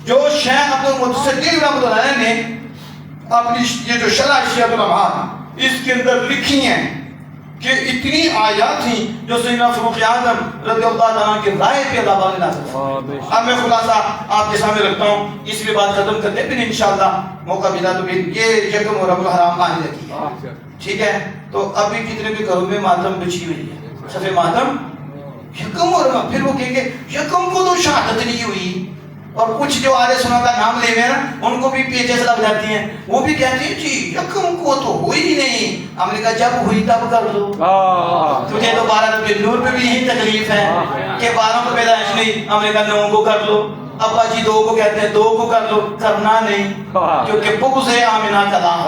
جو شیخ عبدالمتصدق رحمۃ اللہ علیہ نے اپنی یہ جو شرح شیعۃ الانوار اس کے اندر لکھی ہیں کہ اتنی آیات تھیں جو سیدنا فاروق اعظم رضی اللہ تعالیٰ کی رائے پہ اللہ تعالیٰ نے نازل. اب میں خلاصہ آپ کے سامنے رکھتا ہوں، اس لیے بات ختم کرتے ہیں، پھر انشاءاللہ موقع ملا تو پھر یہ یکم محرم الحرام آنے لگی ہے، ٹھیک ہے؟ تو ابھی کتنے کے گھروں میں ماتم بچھی ہوئی ہے، صفحہ ماتم یکم محرم. پھر وہ کہیں گے یکم کو تو شہادت نہیں ہوئی، اور کچھ جو آلے سنہ کا نام لے ہوئے نا ان کو بھی پیچھے سے لگ جاتی ہیں، وہ بھی کہتی ہیں جی یکم کو تو ہوئی ہی نہیں. ہم نے کہا جب ہوئی تب کر دو. تجھے تو 12 ربیع النور پہ بھی یہی تکلیف ہے کہ 12 کو پیدائش نہیں، ہم نے کہا 9 کو کر لو. ابا جی 2 کو کہتے ہیں 2 کو کر لو، کرنا نہیں کیونکہ بغض ہے آمنہ کلام،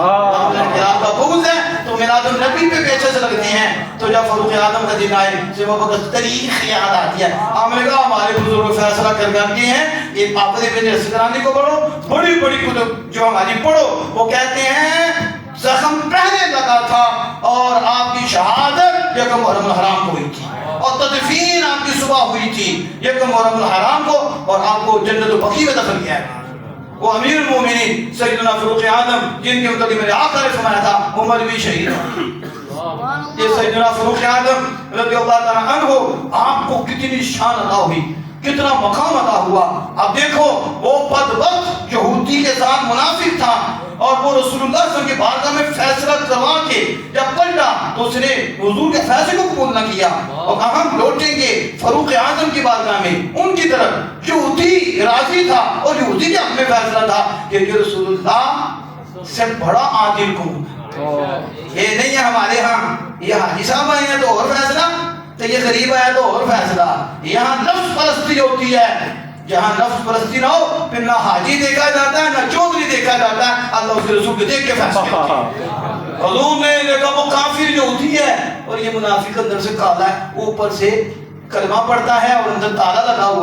کا بغض ہے تو میلاد النبی پہ پیچھے سے لگتی ہیں. تو جب فاروق اعظم کا دن آئے سے وہ وقت تاریخ یاد آتی ہے. ہم نے کہا ہمارے بزرگ فیصلہ کر گئے ہیں یہ آپ ابن اسکندرانی کو پڑھو، بڑی بڑی کتب جو ہماری پڑھو، وہ کہتے ہیں زخم پہلے لگا تھا اور آپ کی شہادت یکم محرم الحرام کو ہوئی تھی اور تدفین آپ کی صبح ہوئی تھی یکم محرم الحرام کو، اور آپ کو جنت البقیع میں دفن کیا ہے. وہ امیر المومنین سیدنا فاروق اعظم جن کے متعلق میں نے آخر فرمایا تھا عمر بھی شہید ہے. یہ سیدنا فاروق اعظم رضی اللہ تعالیٰ عنہ آپ کو کتنی شان عطا ہوئی، کتنا مقام عطا ہوا. اب دیکھو وہ بدبخت یہودی کے ساتھ منافق تھا اور وہ رسول اللہ صلی اللہ علیہ وسلم کی بارگاہ میں فیصلہ کروا کے جب پلٹا تو اس نے حضور کے فیصلے کو قبول نہ کیا اور ہم لوٹیں گے فاروق اعظم کی بارگاہ میں ان کی طرف. یہودی راضی تھا اور یہودی کے حق میں فیصلہ تھا کہ رسول اللہ سے بڑا عادل کون. یہ نہیں ہے ہمارے ہاں یہ حاجی صاحب آئے ہیں تو اور فیصلہ، تو یہ غریب آیا تو اور فیصلہ. یہاں نفس پرستی ہوتی ہے، جہاں نفس پرستی نہ ہو پھر نہ حاجی دیکھا جاتا ہے نہ چودھری دیکھا جاتا ہے، اللہ اس کے رسول کو دیکھ کے فیصلہ کرتے ہیں. حضور نے دیکھا وہ کافر جو ہوتی ہے اور یہ منافق اندر سے کالا ہے، اوپر سے کلمہ پڑھتا ہے اور اندر تالا لگا ہوا ہے.